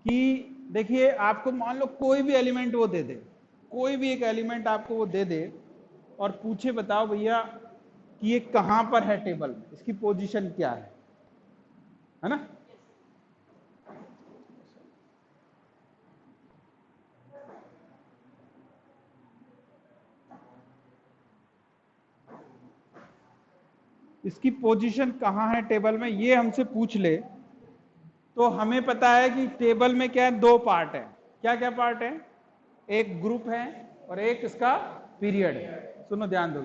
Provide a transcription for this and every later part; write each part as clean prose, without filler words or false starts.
कि देखिए आपको मान लो कोई भी एलिमेंट वो दे दे, कोई भी एक एलिमेंट आपको वो दे दे और पूछे बताओ भैया कि ये कहां पर है टेबल में, इसकी पोजीशन क्या है ना। इसकी पोजीशन कहां है टेबल में, ये हमसे पूछ ले तो हमें पता है कि टेबल में क्या है, दो पार्ट है। क्या क्या पार्ट है, एक ग्रुप है और एक इसका पीरियड है। सुनो ध्यान दो,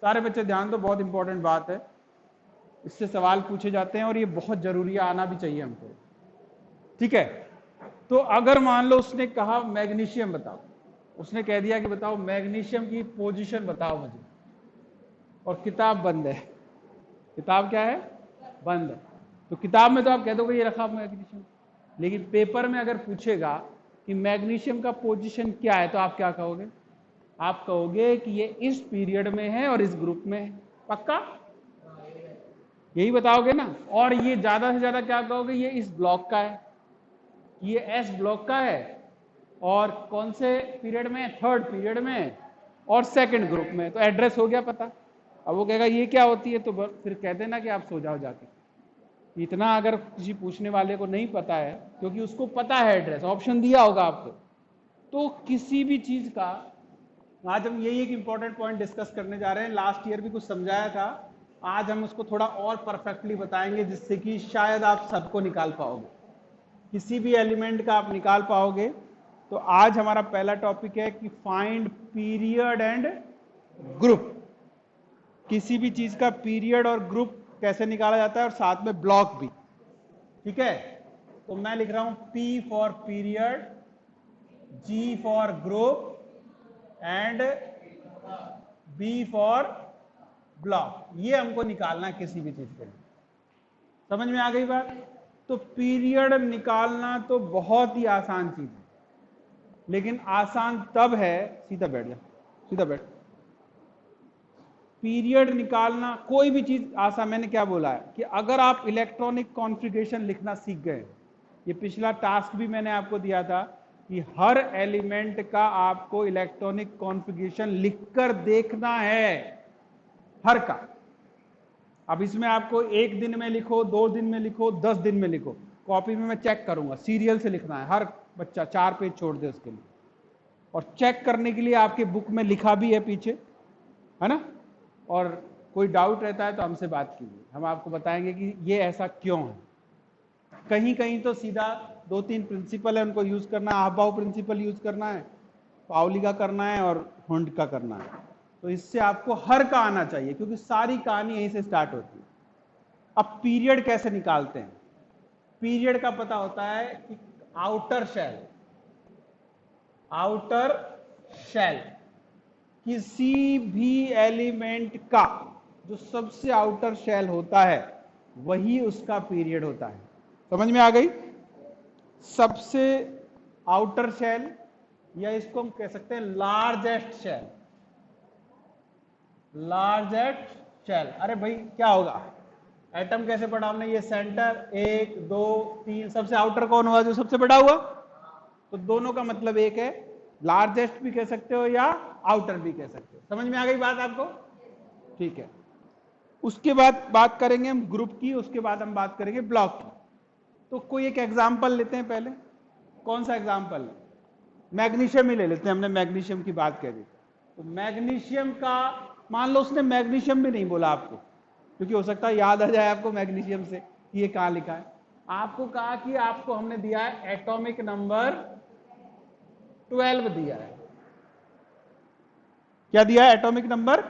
सारे बच्चे ध्यान दो, बहुत इंपॉर्टेंट बात है, इससे सवाल पूछे जाते हैं और ये बहुत जरूरी है, आना भी चाहिए हमको, ठीक है। तो अगर मान लो उसने कहा मैग्नीशियम बताओ, उसने कह दिया कि बताओ मैग्नीशियम की पोजीशन बताओ मुझे, और किताब बंद है, किताब क्या है, बंद है, तो किताब में तो आप कह दोगे ये रखा मैग्नीशियम, लेकिन पेपर में अगर पूछेगा कि मैग्नीशियम का पोजीशन क्या है तो आप क्या कहोगे, आप कहोगे कि ये इस पीरियड में है और इस ग्रुप में है। पक्का यही बताओगे ना। और ये ज्यादा से ज्यादा क्या कहोगे, ये इस ब्लॉक का है, ये एस ब्लॉक का है और कौन से पीरियड में, थर्ड पीरियड में और सेकंड ग्रुप में, तो एड्रेस हो गया पता। अब वो कहेगा ये क्या होती है, तो फिर कह देना कि आप सो जाओ जाके। इतना अगर किसी पूछने वाले को नहीं पता है, क्योंकि उसको पता है एड्रेस, ऑप्शन दिया होगा आपको, तो किसी भी चीज का, आज हम यही एक इंपॉर्टेंट पॉइंट डिस्कस करने जा रहे हैं, लास्ट ईयर भी कुछ समझाया था, आज हम उसको थोड़ा और परफेक्टली बताएंगे जिससे कि शायद आप सबको निकाल पाओगे, किसी भी एलिमेंट का आप निकाल पाओगे। तो आज हमारा पहला टॉपिक है कि फाइंड पीरियड एंड ग्रुप। किसी भी चीज का पीरियड और ग्रुप कैसे निकाला जाता है और साथ में ब्लॉक भी, ठीक है। तो मैं लिख रहा हूं P for period, G for group and B for block. ये हमको निकालना है किसी भी चीज के लिए, समझ में आ गई बात। तो पीरियड निकालना तो बहुत ही आसान चीज है, लेकिन आसान तब है, सीधा बैठ जा, सीधा बैठ। पीरियड निकालना कोई भी चीज आसान, मैंने क्या बोला है कि अगर आप इलेक्ट्रॉनिक कॉन्फ़िगरेशन लिखना सीख गए, ये पिछला टास्क भी मैंने आपको दिया था कि हर एलिमेंट का आपको इलेक्ट्रॉनिक कॉन्फ़िगरेशन लिखकर देखना है, हर का। अब इसमें आपको एक दिन में लिखो, 2 दिन में लिखो, 10 दिन में लिखो, कॉपी में मैं चेक करूंगा, सीरियल से लिखना है, हर बच्चा 4 पेज छोड़ दे उसके लिए। और चेक करने के लिए आपके बुक में लिखा भी है पीछे, है ना। और कोई डाउट रहता है तो हमसे बात कीजिए, हम आपको बताएंगे कि ये ऐसा क्यों है। कहीं कहीं तो सीधा 2-3 प्रिंसिपल है, उनको यूज करना है, आहबाव प्रिंसिपल यूज करना है, पाउली का करना है और हुंड का करना है। तो इससे आपको हर का आना चाहिए, क्योंकि सारी कहानी यहीं से स्टार्ट होती है। अब पीरियड कैसे निकालते हैं, पीरियड का पता होता है कि आउटर शेल, आउटर शेल किसी भी एलिमेंट का जो सबसे आउटर शेल होता है वही उसका पीरियड होता है। समझ में आ गई। सबसे आउटर शेल, या इसको हम कह सकते हैं लार्जेस्ट शेल, लार्जेस्ट शेल। अरे भाई क्या होगा, एटम कैसे पढ़ा हमने, ये सेंटर 1 2 3, सबसे आउटर कौन हुआ, जो सबसे बड़ा हुआ, तो दोनों का मतलब एक है, लार्जेस्ट भी कह सकते हो या आउटर भी कह सकते हो। समझ में आ गई बात आपको, ठीक है। उसके बाद बात करेंगे हम ग्रुप की, उसके बाद हम बात करेंगे ब्लॉक की। तो कोई एक एग्जांपल लेते हैं पहले, कौन सा एग्जांपल, मैग्नीशियम ही ले लेते हैं, हमने मैग्नीशियम की बात कह दी। तो मैग्नीशियम का, मान लो उसने मैग्नीशियम भी नहीं बोला आपको, क्योंकि हो सकता है याद आ जाए आपको मैग्नीशियम से कि ये कहां लिखा है। आपको कहा कि आपको हमने दिया है एटॉमिक नंबर 12 दिया है, क्या दिया है, एटॉमिक नंबर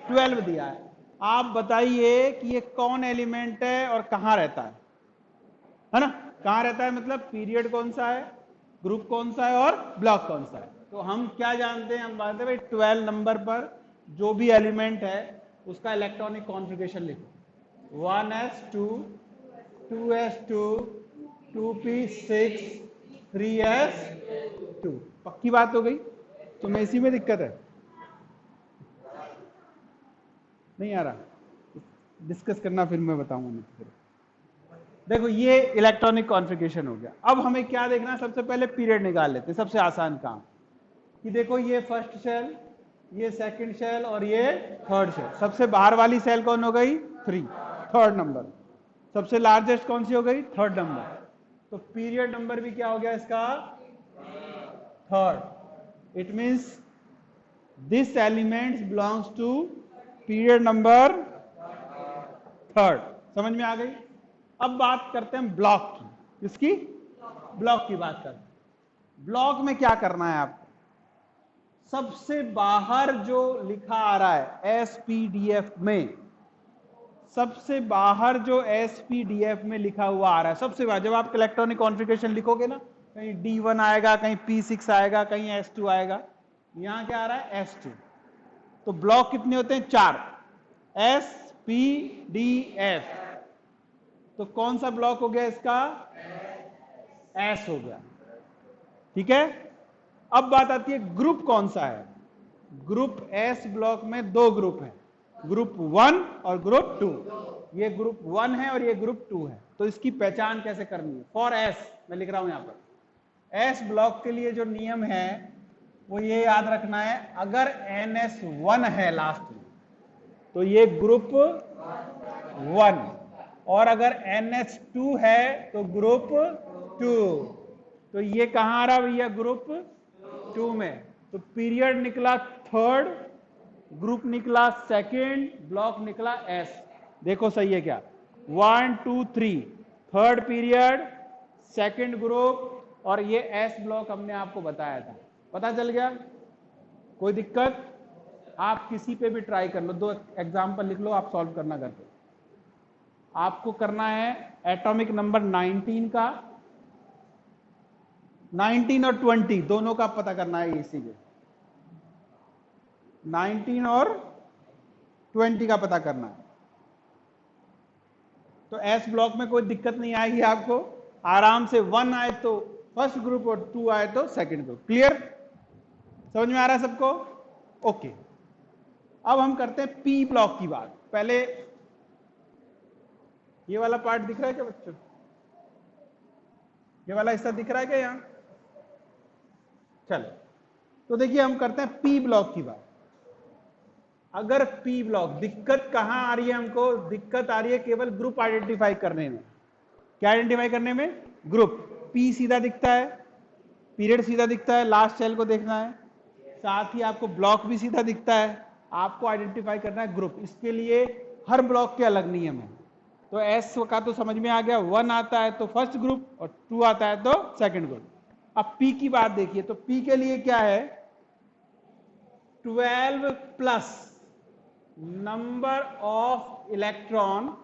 12 दिया है। आप बताइए कि ये कौन एलिमेंट है और कहां रहता है ना। कहां रहता है मतलब पीरियड कौन सा है, ग्रुप कौन सा है और ब्लॉक कौन सा है। तो हम क्या जानते हैं, हम जानते हैं भाई 12 नंबर पर जो भी एलिमेंट है उसका इलेक्ट्रॉनिक कॉन्फ़िगरेशन लिखो, 1s2 2s2 2p6 3s2। पक्की बात हो गई। तो मैं इसी में दिक्कत है, नहीं आ रहा, डिस्कस करना फिर मैं बताऊंगा। देखो ये इलेक्ट्रॉनिक कॉन्फ़िगरेशन हो गया। अब हमें क्या देखना है, सबसे पहले पीरियड निकाल लेते हैं, सबसे आसान काम। कि देखो ये फर्स्ट सेल, ये सेकंड सेल और ये थर्ड सेल। सबसे बाहर वाली सेल कौन हो गई? 3, थर्ड नंबर। सबसे लार्जेस्ट कौन सी हो गई? Third number. तो पीरियड नंबर भी क्या हो गया इसका? Third. It means this elements belongs to period number third. समझ में आ गई? अब बात करते हैं ब्लॉक की। इसकी ब्लॉक की बात करते हैं। ब्लॉक में क्या करना है आपको? सबसे बाहर जो लिखा आ रहा है एसपीडीएफ में, सबसे बाहर जो एसपीडीएफ में लिखा हुआ आ रहा है, सबसे बाहर जब आप इलेक्ट्रॉनिक कॉन्फ़िगरेशन लिखोगे ना, कहीं D1 आएगा, कहीं P6 आएगा, कहीं S2 आएगा। यहां क्या आ रहा है? S2। तो ब्लॉक कितने होते हैं? 4। SPDF। तो कौन सा ब्लॉक हो गया इसका? S हो गया। ठीक है। अब बात आती है ग्रुप कौन सा है। ग्रुप S ब्लॉक में 2 ग्रुप है, ग्रुप 1 और ग्रुप 2। ये ग्रुप 1 है और ये ग्रुप 2 है। तो इसकी पहचान कैसे करनी है? फॉर S मैं लिख रहा हूं यहां पर। S ब्लॉक के लिए जो नियम है वो ये याद रखना है, अगर NS1 है लास्ट में तो ये ग्रुप 1, और अगर NH2 है तो ग्रुप 2। तो ये कहां आ रहा भैया? ग्रुप 2 में। तो पीरियड निकला थर्ड, ग्रुप निकला सेकंड, ब्लॉक निकला S। देखो सही है क्या? 1 2 3 थर्ड पीरियड, सेकंड ग्रुप, और ये S ब्लॉक हमने आपको बताया था। पता चल गया? कोई दिक्कत? आप किसी पे भी ट्राई कर लो, 2 एग्जाम्पल लिख लो, आप सॉल्व करना करके। आपको करना है एटॉमिक नंबर 19 का, 19 और 20 दोनों का पता करना है। इसी के 19 और 20 का पता करना है। तो S ब्लॉक में कोई दिक्कत नहीं आएगी आपको, आराम से 1 आए तो फर्स्ट ग्रुप और 2 आए तो सेकंड ग्रुप। क्लियर? समझ में आ रहा है सबको? ओके। अब हम करते हैं P ब्लॉक की बात। पहले ये वाला पार्ट दिख रहा है क्या बच्चों? ये वाला हिस्सा दिख रहा है क्या यहां? चलो, तो देखिए हम करते हैं P ब्लॉक की बात। अगर P ब्लॉक, दिक्कत कहां आ रही है हमको? दिक्कत आ रही है केवल ग्रुप आइडेंटिफाई करने में। क्या आइडेंटिफाई करने में? ग्रुप। P सीधा दिखता है, पीरियड सीधा दिखता है, लास्ट सेल को देखना है, साथ ही आपको ब्लॉक भी सीधा दिखता है। आपको आइडेंटिफाई करना है ग्रुप। इसके लिए हर ब्लॉक के अलग नियम है। तो S का तो समझ में आ गया, 1 आता है तो फर्स्ट ग्रुप और 2 आता है तो सेकंड ग्रुप। अब P की बात देखिए, तो P के लिए क्या है? 12 plus number of electron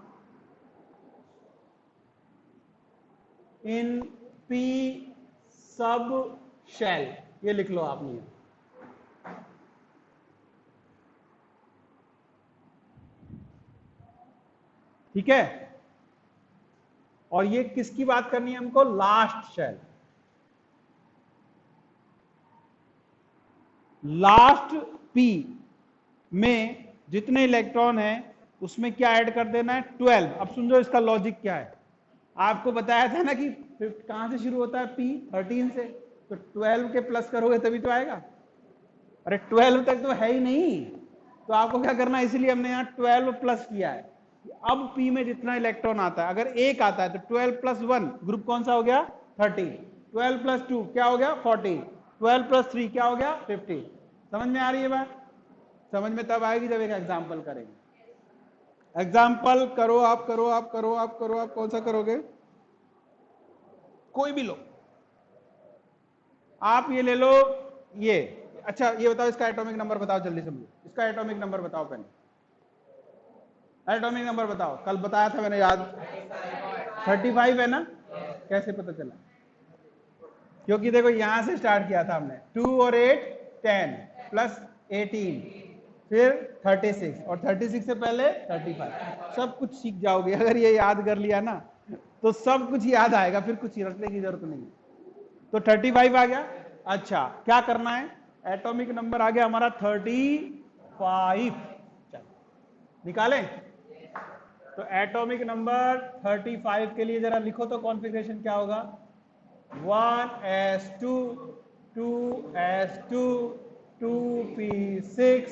in P sub shell. ये लिख लो आप नियम। ठीक है। और ये किसकी बात करनी है हमको? Last shell. लास्ट P में जितने इलेक्ट्रॉन हैं उसमें क्या ऐड कर देना है? 12। अब सुन लो इसका लॉजिक क्या है। आपको बताया था ना कि कहां से शुरू होता है P? 13 से। तो 12 के प्लस करोगे तभी तो आएगा। अरे 12 तक तो है ही नहीं, तो आपको क्या करना है? इसलिए हमने यहां 12 प्लस किया है। अब P में जितना इलेक्ट्रॉन आता है, अगर 1 आता है तो 12 प्लस 1 ग्रुप कौन सा हो गया? 13। 12 प्लस 2 क्या हो गया? 14। 12 प्लस 3 क्या हो गया? 15। समझ में आ रही है बात? समझ में तब आएगी जब एक एग्जाम्पल करेंगे। एग्जाम्पल करो आप, करो आप, करो आप, करो आप। कौन सा करोगे? कोई भी लो आप। ये ले लो ये। अच्छा ये बताओ, इसका एटॉमिक नंबर बताओ जल्दी से मुझे। इसका एटॉमिक नंबर बताओ पहले। एटॉमिक नंबर बताओ, कल बताया था मैंने, याद? 35 है ना? कैसे पता चला? क्योंकि देखो यहां से स्टार्ट किया था हमने, 2 और 8 10 प्लस 18 फिर 36, और 36 से पहले 35। सब कुछ सीख जाओगे अगर ये याद कर लिया ना, तो सब कुछ याद आएगा, फिर कुछ रटने की जरूरत नहीं। तो 35 आ गया। अच्छा क्या करना है? एटॉमिक नंबर आ गया हमारा 35। चलो निकालें। तो एटॉमिक नंबर 35 के लिए जरा लिखो तो कॉन्फ़िगरेशन क्या होगा, 1s2 2s2 2p6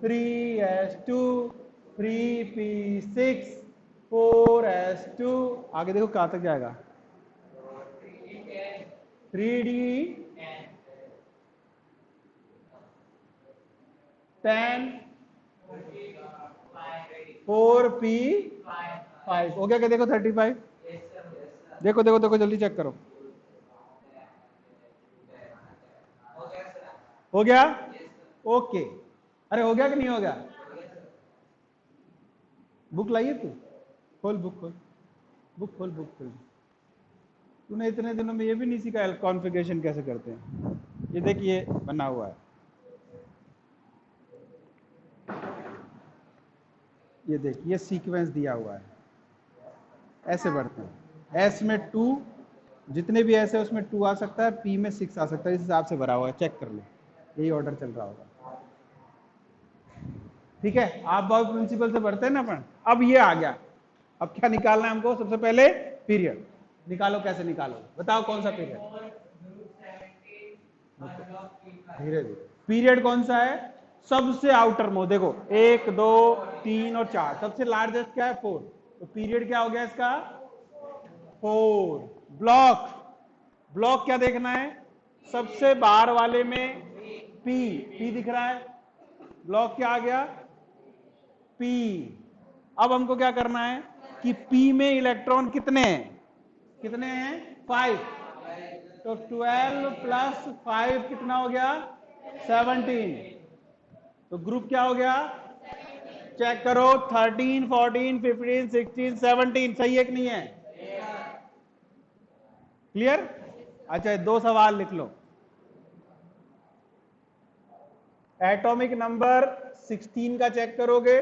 3s2 3p6 4s2, आगे देखो कहां तक जाएगा, 3d 10 4p5 हो गया क्या, देखो 35, देखो देखो देखो जल्दी चेक करो, हो गया, ओके, अरे हो गया कि नहीं हो गया, बुक लाइए तू, खोल बुक, खोल बुक, खोल बुक, खोल, तूने इतने दिनों में ये भी नहीं सीखा कॉन्फ़िगरेशन कैसे करते हैं, ये देखिए बना हुआ है, ये देखिए ये सीक्वेंस दिया हुआ है, ऐसे बढ़ते हैं, एस में 2, जितने भी ऐसे उसमें 2 आ सकता है, पी में 6 आ सकता है, इस हिसाब से भरा हुआ है, चेक कर लो, यही ऑर्डर चल रहा होगा, ठीक है, आप बहुत प्रिंसिपल से बढ़ते हैं ना अपन, अब ये आ गया, अब क्या निकालना है हमको, सबसे पहले पीरियड निकालो, कैसे निकालो बताओ, कौन सा पीरियड, धीरे धीरे, पीरियड कौन सा है, सबसे आउटर मोस्ट, देखो 1 2 3 और 4, सबसे लार्जेस्ट क्या है 4, तो पीरियड क्या हो गया इसका 4, ब्लॉक, ब्लॉक क्या देखना है, सबसे बाहर वाले में पी दिख रहा है, ब्लॉक क्या आ गया पी, अब हमको क्या करना है कि पी में इलेक्ट्रॉन कितने हैं 5, तो 12 प्लस 5 कितना हो गया 17, तो ग्रुप क्या हो गया, चेक करो 13 14 15 16 17, सही है कि नहीं है, क्लियर, अच्छा 2 सवाल लिख लो, एटॉमिक नंबर 16 का चेक करोगे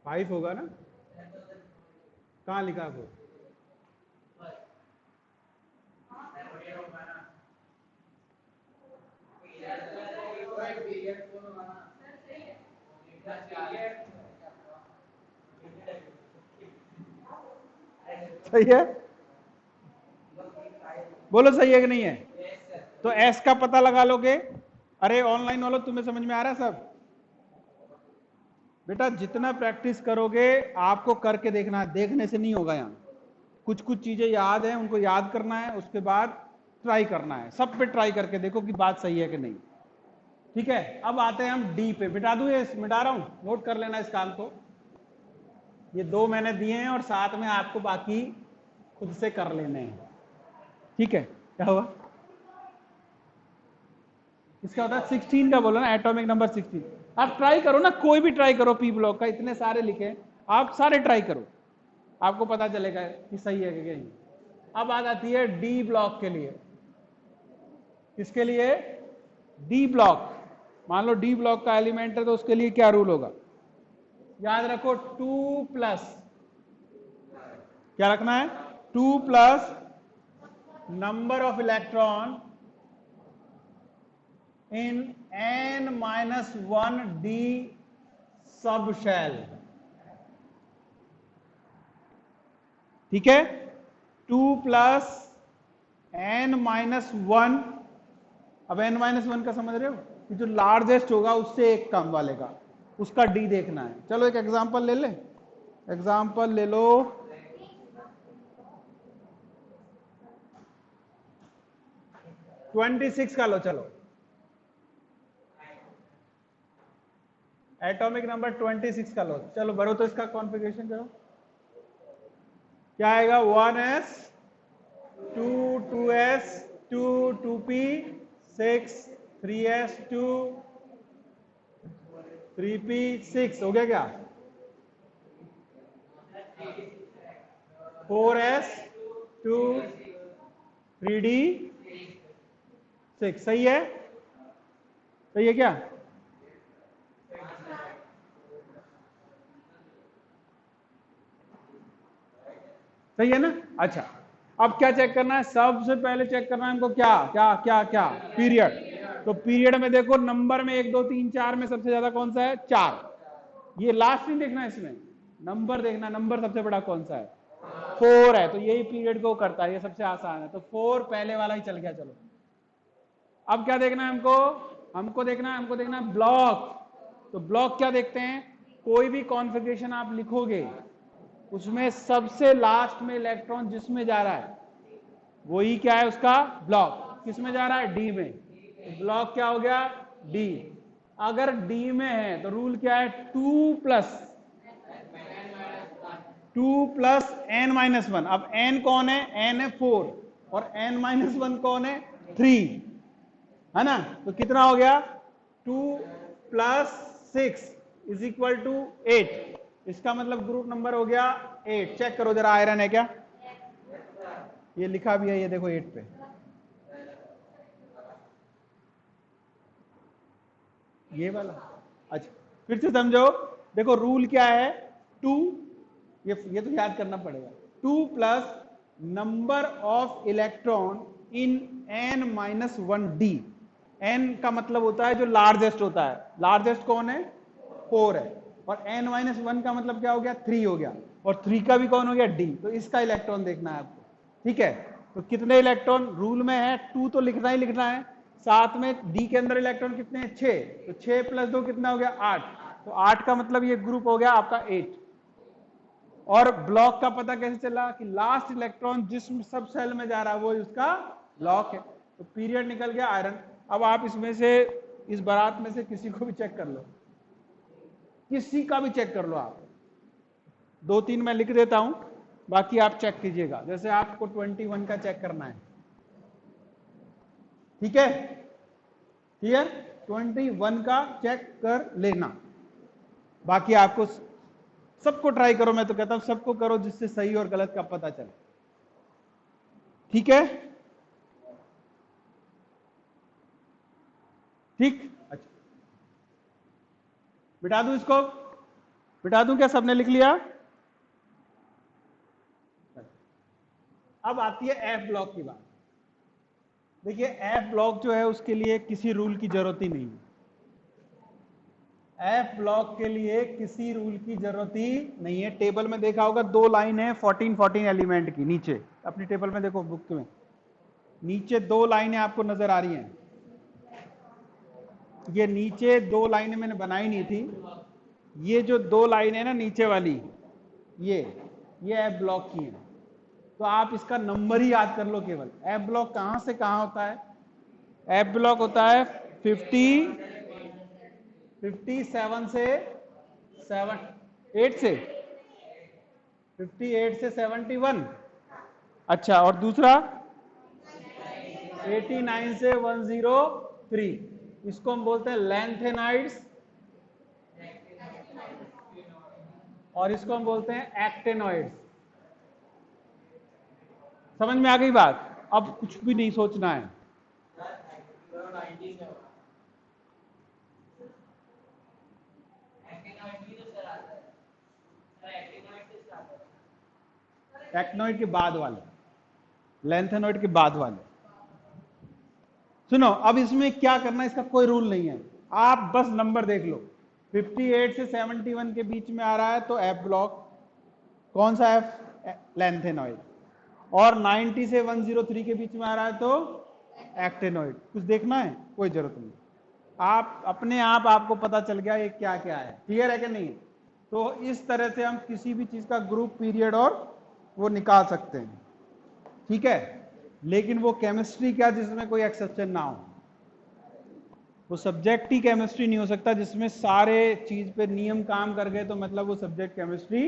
5 होगा ना, कहां लिखा वो, सही है, बोलो सही है कि नहीं है, तो एस का पता लगा लोगे, अरे ऑनलाइन वालों तुम्हें समझ में आ रहा है सब, बेटा जितना प्रैक्टिस करोगे आपको करके देखना है, देखने से नहीं होगा, यहाँ कुछ कुछ चीजें याद है उनको याद करना है, उसके बाद ट्राई करना है, सब पे ट्राई करके देखो कि बात सही है कि नहीं, ठीक है, अब आते हैं हम डी पे, मिटा दूं ये, मिटा रहा हूं, नोट कर लेना इस काम को, ये 2 मैंने दिए हैं और साथ में आपको बाकी खुद से कर लेने हैं, ठीक है, क्या हुआ इसका होता है 16 का बोलो ना, एटॉमिक नंबर 16, आप ट्राई करो ना, कोई भी ट्राई करो, पी ब्लॉक का इतने सारे लिखे, आप सारे ट्राई करो, आपको पता चलेगा कि सही है कि नहीं। अब बात आती है डी ब्लॉक के लिए, किसके लिए, डी ब्लॉक, मान लो डी ब्लॉक का एलिमेंट है तो उसके लिए क्या रूल होगा, याद रखो 2 प्लस, क्या रखना है 2 plus number of electron in n-1 d sub shell, ठीक है, 2 प्लस n-1, अब n-1 का समझ रहे हो कि जो लार्जेस्ट होगा उससे एक कम वाले का, उसका डी देखना है, चलो एक एग्जांपल ले ले, एग्जांपल ले लो, ट्वेंटी 26 का लो, चलो एटॉमिक नंबर 26 का लो, चलो भरो तो इसका कॉन्फ़िगरेशन करो, क्या आएगा 1s 2 2s 2 2p 6 3s 2 3p 6, हो गया क्या 4s 2 3d 6, सही है, सही है क्या, सही है ना, अच्छा अब क्या चेक करना है, सबसे पहले चेक करना है हमको क्या क्या क्या क्या पीरियड, तो पीरियड में देखो नंबर में 1 2 3 4 में सबसे ज्यादा कौन सा है 4, ये लास्ट नहीं देखना, इसमें नंबर देखना, नंबर सबसे बड़ा कौन सा है, 4 है, तो यही पीरियड को करता है, ये सबसे आसान है, तो 4 पहले वाला ही चल गया। चलो अब क्या देखना है हमको, हमको देखना है ब्लॉक। तो ब्लॉक क्या देखते हैं, कोई भी कॉन्फ़िगरेशन आप लिखोगे उसमें सबसे लास्ट में इलेक्ट्रॉन जिसमें जा रहा है वही क्या है उसका ब्लॉक, किसमें जा रहा है, डी में, तो ब्लॉक क्या हो गया, डी। अगर डी में है तो रूल क्या है, 2 प्लस n-1। अब n कौन है, n है 4 और n-1 कौन है, 3 है ना, तो कितना हो गया, 2 + 6 = 8। इसका मतलब ग्रुप नंबर हो गया 8। चेक करो जरा आयरन है क्या, ये लिखा भी है, ये देखो 8 पे, ये वाला। अच्छा फिर से समझो, देखो रूल क्या है, 2, ये तो याद करना पड़ेगा, 2 + number of electron in n-1d। n का मतलब होता है जो लार्जेस्ट होता है, लार्जेस्ट कौन है, 4 है, और n-1 का मतलब क्या हो गया, 3 हो गया, और 3 का भी कौन हो गया, d। तो इसका इलेक्ट्रॉन देखना है आपको, ठीक है। तो कितने इलेक्ट्रॉन रूल में है, 2 तो लिखना ही लिखना है, साथ में d के अंदर इलेक्ट्रॉन कितने हैं, 6, तो 6 + 2 कितना हो गया, 8। तो 8 का मतलब ये ग्रुप हो गया आपका 8। और ब्लॉक का पता कैसे चला कि लास्ट इलेक्ट्रॉन जिस सब सेल में जा रहा है वो उसका ब्लॉक है, तो पीरियड निकल गया आयरन। अब आप इसमें से, इस बारात में से किसी को भी चेक कर लो, किसी का भी चेक कर लो आप, 2-3 मैं लिख देता हूं, बाकी आप चेक कीजिएगा, जैसे आपको 21 का चेक करना है, ठीक है, क्लियर, 21 का चेक कर लेना, बाकी आपको सबको ट्राई करो, मैं तो कहता हूं सबको करो जिससे सही और गलत का पता चले, ठीक है, ठीक। अच्छा बिठा दूं इसको, बिठा दूं क्या, सबने लिख लिया। अब आती है एफ ब्लॉक की बात। देखिए एफ ब्लॉक जो है उसके लिए किसी रूल की जरूरत ही नहीं है, एफ ब्लॉक के लिए किसी रूल की जरूरत ही नहीं है। टेबल में देखा होगा 2 लाइन है 14 एलिमेंट की, नीचे अपनी टेबल में देखो बुक में, नीचे 2 लाइनें आपको नजर आ रही हैं, ये नीचे 2 लाइनें मैंने बनाई नहीं थी, ये जो 2 लाइनें ना नीचे वाली, ये एफ ब्लॉक की है, तो आप इसका नंबर ही याद कर लो केवल। एफ ब्लॉक कहां से कहां होता है, एफ ब्लॉक होता है 57 से 8 से 58 से 71। अच्छा और दूसरा 89 से 103, इसको हम बोलते हैं लैंथेनाइड्स, और इसको हम बोलते हैं एक्टेनॉइड्स। समझ में आ गई बात, अब कुछ भी नहीं सोचना है। एक्टिनॉइड के बाद वाले, लैंथेनॉइड के बाद वाले। सुनो अब इसमें क्या करना है, इसका कोई रूल नहीं है, आप बस नंबर देख लो, 58 से 71 के बीच में आ रहा है तो एफ ब्लॉक, कौन सा एफ, लैंथेनॉइड, और 90 से 103 के बीच में आ रहा है तो एक्टेनॉइड। कुछ देखना है, कोई जरूरत नहीं, आप अपने आप आपको पता चल गया ये क्या क्या है, क्लियर है कि नहीं। तो इस तरह से हम किसी भी चीज का ग्रुप, पीरियड और वो निकाल सकते हैं, ठीक है, लेकिन वो केमिस्ट्री क्या जिसमें कोई एक्सेप्शन ना हो, वो सब्जेक्ट ही केमिस्ट्री नहीं हो सकता जिसमें सारे चीज पे नियम काम कर गए, तो मतलब वो सब्जेक्ट केमिस्ट्री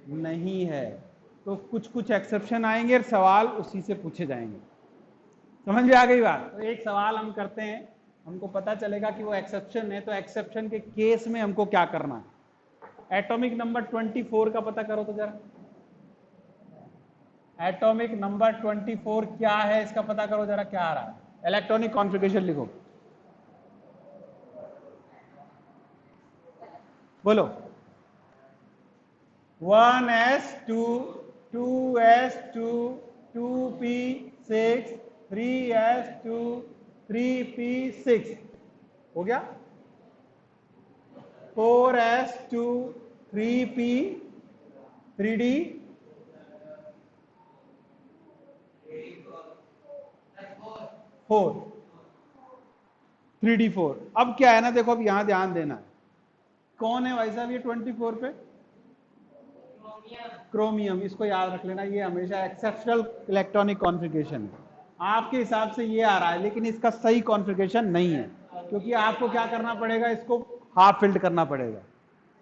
नहीं है। तो कुछ कुछ एक्सेप्शन आएंगे और सवाल उसी से पूछे जाएंगे। समझ में आ गई बात। तो एक सवाल हम करते हैं, हमको पता चलेगा कि वो एक्सेप्शन है, तो एक्सेप्शन के केस में हमको क्या करना है। एटॉमिक नंबर 24 का पता करो तो जरा, एटॉमिक नंबर 24 क्या है इसका पता करो जरा, क्या आ रहा है, इलेक्ट्रॉनिक कॉन्फ़िगरेशन लिखो, बोलो। 1s2 2s2 2p6 3s2 3p6 हो गया। 4s to 3p 3d 4 3d4। अब क्या है ना, देखो अब यहां ध्यान देना है, कौन है भाई साहब ये 24 पे? क्रोमियम। इसको याद रख लेना, ये हमेशा एक्सेप्शनल इलेक्ट्रॉनिक कॉन्फ़िगरेशन है। आपके हिसाब से ये आ रहा है, लेकिन इसका सही कॉन्फ़िगरेशन नहीं है, क्योंकि आपको क्या करना पड़ेगा, इसको हाफ फिल्ड करना पड़ेगा।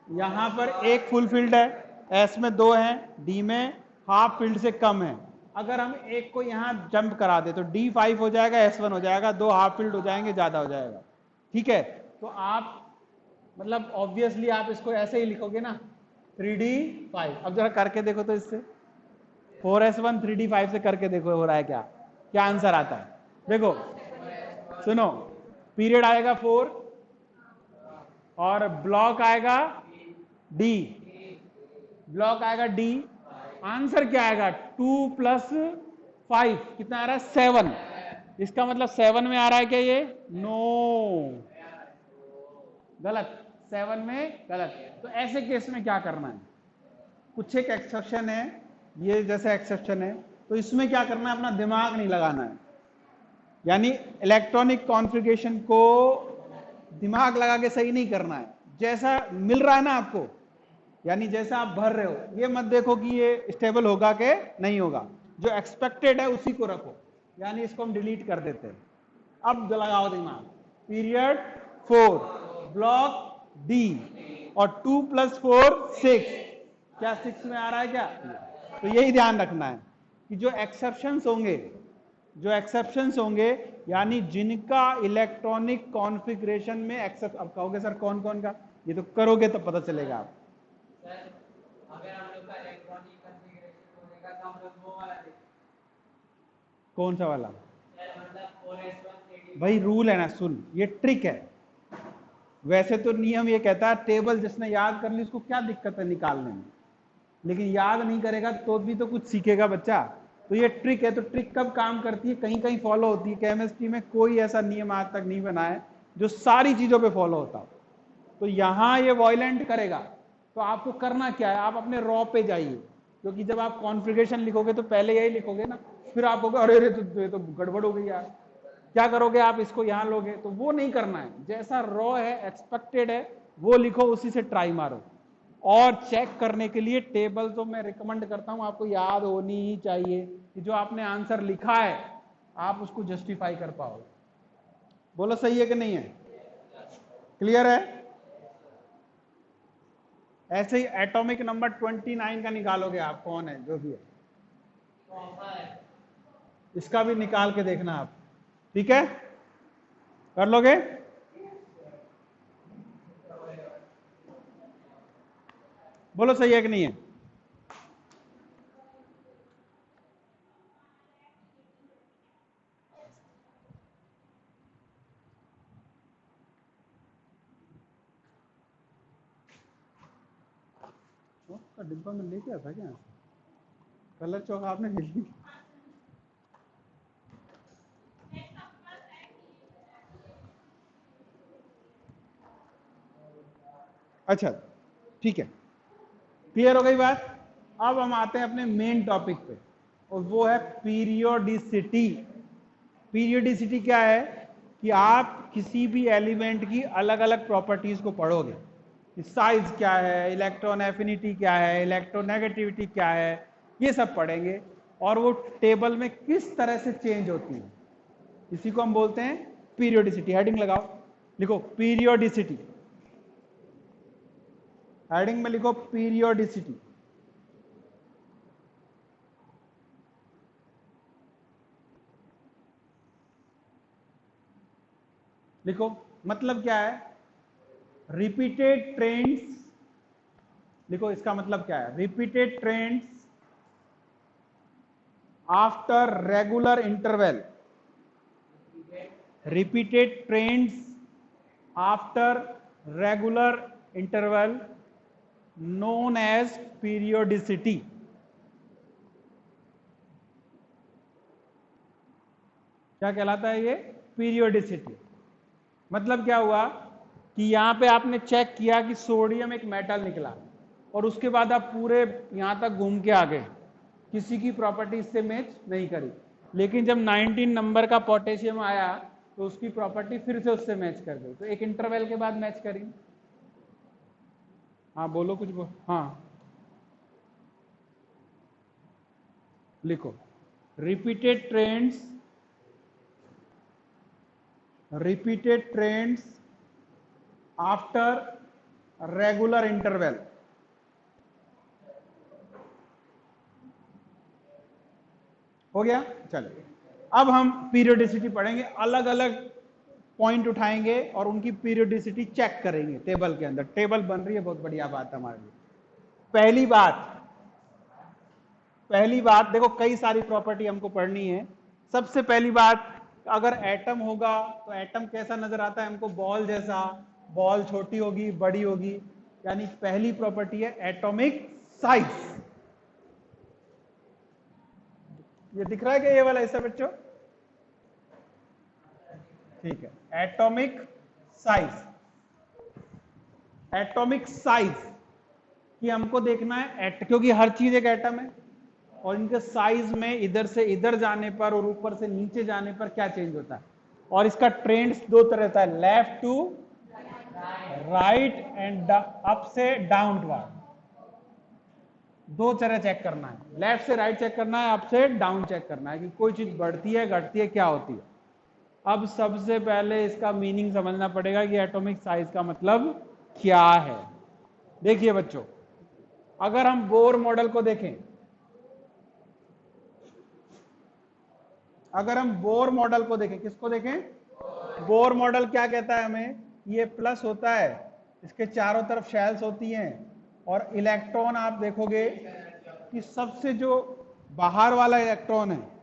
यहां पर एक फुल फील्ड है, एस में 2 है, डी में हाफ फील्ड से कम है। अगर हम एक को यहां जंप करा दे तो D5 हो जाएगा, S1 हो जाएगा, 2 हाफ फील्ड हो जाएंगे, ज्यादा हो जाएगा। ठीक है, तो आप मतलब ऑब्वियसली आप इसको ऐसे ही लिखोगे ना, 3D5। अब जरा करके देखो तो इससे 4s1 3D5 से करके देखो हो रहा है क्या, क्या आंसर आता है। देखो सुनो, पीरियड आएगा 4 और ब्लॉक आएगा D, ब्लॉक आएगा D। आंसर क्या आएगा, 2 + 5 कितना आ रहा है, 7। इसका मतलब 7 में आ रहा है क्या ये? नो, गलत, 7 में गलत। तो ऐसे केस में क्या करना है, कुछ एक एक्सेप्शन है, ये जैसे एक्सेप्शन है, तो इसमें क्या करना है, अपना दिमाग नहीं लगाना है। यानी इलेक्ट्रॉनिक कॉन्फ़िगरेशन को दिमाग लगा के सही नहीं करना है, जैसा मिल रहा है ना आपको, यानी जैसा आप भर रहे हो, ये मत देखो कि ये स्टेबल होगा कि नहीं होगा, जो एक्सपेक्टेड है उसी को रखो। यानी इसको हम डिलीट कर देते हैं। अब लगाओ दिमाग, पीरियड 4, ब्लॉक डी, और 2 + 4 6, क्या 6 में आ रहा है क्या? तो यही ध्यान रखना है कि जो एक्सेप्शंस होंगे, जो एक्सेप्शंस होंगे, यानी जिनका इलेक्ट्रॉनिक कॉन्फ़िगरेशन में एक्सेप्ट, अब कहोगे सर कौन कौन का, ये तो करोगे तो पता चलेगा आप। अगर हम लोग का इलेक्ट्रॉनिक कॉन्फ़िगरेशन होगा तो हम लोग वो वाला देखेंगे। कौन सा वाला? मतलब 4s1 भाई रूल है ना, सुन, ये ट्रिक है। वैसे तो नियम ये कहता है टेबल जिसने याद कर ली उसको क्या दिक्कत है निकालने में, लेकिन याद नहीं करेगा तो भी तो कुछ सीखेगा बच्चा। तो ये ट्रिक है, तो ट्रिक कब काम करती है, कहीं कहीं फॉलो होती है। केमिस्ट्री में कोई ऐसा नियम आज तक नहीं बना है जो सारी चीजों पे फॉलो होता हो। तो यहां ये वॉयलेंट करेगा, तो आपको करना क्या है, आप अपने रॉ पे जाइए, क्योंकि जब आप कॉन्फ़िगरेशन लिखोगे तो पहले यही लिखोगे ना, फिर आप कहोगे अरे अरे तो गड़बड़ हो गई यार, क्या करोगे आप, इसको यहां लोगे, तो वो नहीं करना है। जैसा रॉ है, एक्सपेक्टेड है, वो लिखो, उसी से ट्राई मारो। और चेक करने के लिए टेबल तो मैं रिकमेंड करता हूं, आपको याद होनी ही चाहिए कि जो आपने आंसर लिखा है आप उसको जस्टिफाई कर पाओ। बोलो सही है कि नहीं है, क्लियर है? ऐसे ही एटॉमिक नंबर 29 का निकालोगे आप, कौन है जो भी है, इसका भी निकाल के देखना आप, ठीक है, कर लोगे? बोलो सही है कि नहीं है? का डिब्बा में लेके आता क्या, कलर चौक आपने ले ली? अच्छा ठीक है, क्लियर हो गई बात। अब हम आते हैं अपने मेन टॉपिक पे, और वो है पीरियोडिसिटी। पीरियोडिसिटी क्या है कि आप किसी भी एलिमेंट की अलग अलग प्रॉपर्टीज को पढ़ोगे, साइज क्या है, इलेक्ट्रॉन एफिनिटी क्या है, इलेक्ट्रोनेगेटिविटी क्या है, ये सब पढ़ेंगे, और वो टेबल में किस तरह से चेंज होती है, इसी को हम बोलते हैं पीरियोडिसिटी। हेडिंग लगाओ, लिखो पीरियोडिसिटी, हेडिंग में लिखो पीरियोडिसिटी। लिखो, मतलब क्या है, रिपीटेड ट्रेंड्स, लिखो इसका मतलब क्या है, repeated trends after regular interval, repeated trends after regular interval known as periodicity। क्या कहलाता है ये, पीरियोडिसिटी। मतलब क्या हुआ कि यहाँ पे आपने चेक किया कि सोडियम एक मेटल निकला और उसके बाद आप पूरे यहाँ तक घूम के आ गए, किसी की प्रॉपर्टी इससे मैच नहीं करी, लेकिन जब 19 नंबर का पोटेशियम आया तो उसकी प्रॉपर्टी फिर से उससे मैच कर गई, तो एक इंटरवल के बाद मैच करी। हाँ बोलो कुछ हाँ लिखो, repeated trends after regular interval. हो गया। चलिए अब हम पीरियोडिसिटी पढ़ेंगे, अलग अलग पॉइंट उठाएंगे और उनकी पीरियोडिसिटी चेक करेंगे टेबल के अंदर। टेबल बन रही है, बहुत बढ़िया बात है हमारे लिए। पहली बात देखो, कई सारी प्रॉपर्टी हमको पढ़नी है। सबसे पहली बात, अगर एटम होगा तो एटम कैसा नजर आता है हमको? बॉल जैसा। बॉल छोटी होगी बड़ी होगी, यानी पहली प्रॉपर्टी है एटॉमिक साइज। ये दिख रहा है क्या ये वाला ऐसा बच्चों? ठीक है, एटॉमिक साइज कि हमको देखना है क्योंकि हर चीज एक एटम है और इनके साइज में इधर से इधर जाने पर और ऊपर से नीचे जाने पर क्या चेंज होता है। और इसका ट्रेंड्स दो तरह का है, left to right and up से डाउनवर्ड। दो तरह चेक करना है, लेफ्ट से राइट चेक करना है, अप से डाउन चेक करना है कि कोई चीज बढ़ती है घटती है क्या होती है। अब सबसे पहले इसका मीनिंग समझना पड़ेगा कि एटॉमिक साइज का मतलब क्या है। देखिए बच्चों, अगर हम बोर मॉडल को देखें, किसको देखें? बोर मॉडल क्या कहता है हमें? ये प्लस होता है, इसके चारों तरफ शेल्स होती हैं और इलेक्ट्रॉन आप देखोगे कि सबसे जो बाहर वाला इलेक्ट्रॉन है,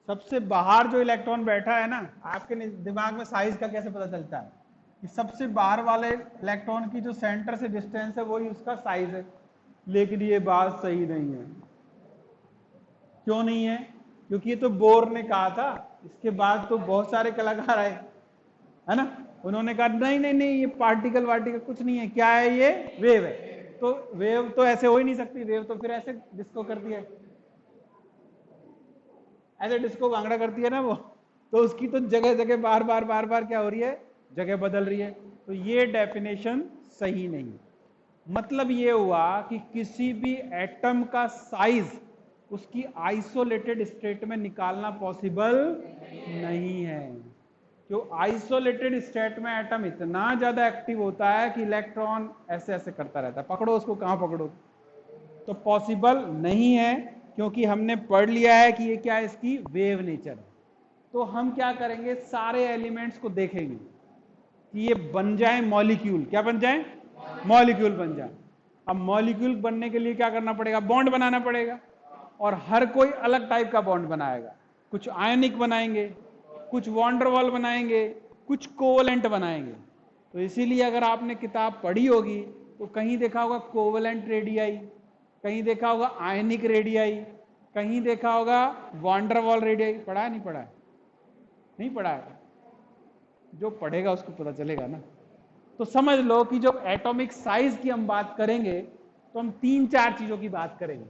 सबसे बाहर जो इलेक्ट्रॉन बैठा है ना, आपके दिमाग में साइज का कैसे पता चलता है कि सबसे बाहर वाले इलेक्ट्रॉन की जो सेंटर से डिस्टेंस है वही उसका साइज है। लेकिन ये बात सही नहीं है। क्यों नहीं है? क्योंकि ये तो बोर ने कहा था, इसके बाद तो बहुत सारे कलाकार आए, है ना, उन्होंने कहा नहीं नहीं नहीं, ये पार्टिकल वार्टिकल कुछ नहीं है, क्या है ये? वेव है। तो वेव तो ऐसे हो ही नहीं सकती, वेव तो फिर ऐसे डिस्को करती है, ऐसे डिस्को भांगड़ा करती है ना वो, तो उसकी तो जगह जगह बार बार क्या हो रही है? जगह बदल रही है। तो ये डेफिनेशन सही नहीं। मतलब ये हुआ कि किसी भी एटम का साइज उसकी आइसोलेटेड स्टेट में निकालना पॉसिबल नहीं है। जो आइसोलेटेड स्टेट में एटम इतना ज्यादा एक्टिव होता है कि इलेक्ट्रॉन ऐसे ऐसे करता रहता है, पकड़ो उसको, कहां पकड़ो, तो पॉसिबल नहीं है, क्योंकि हमने पढ़ लिया है कि ये क्या है, इसकी वेव नेचर है। तो हम क्या करेंगे, सारे एलिमेंट्स को देखेंगे कि ये बन जाए मॉलिक्यूल। क्या बन जाए? मॉलिक्यूल बन जाए। अब मॉलिक्यूल बनने के लिए क्या करना पड़ेगा? बॉन्ड बनाना पड़ेगा, और हर कोई अलग टाइप का बॉन्ड बनाएगा। कुछ आयनिक बनाएंगे, कुछ वॉन्डरवॉल बनाएंगे, कुछ कोवलेंट बनाएंगे। तो इसीलिए अगर आपने किताब पढ़ी होगी तो कहीं देखा होगा कोवलेंट रेडियाई, कहीं देखा होगा आयनिक रेडियाई, कहीं देखा होगा वॉन्डरवॉल रेडियाई। पढ़ा है नहीं पढ़ा है? नहीं पढ़ा है? जो पढ़ेगा उसको पता चलेगा ना। तो समझ लो कि जो एटॉमिक साइज की हम बात करेंगे तो हम 3-4 चीजों की बात करेंगे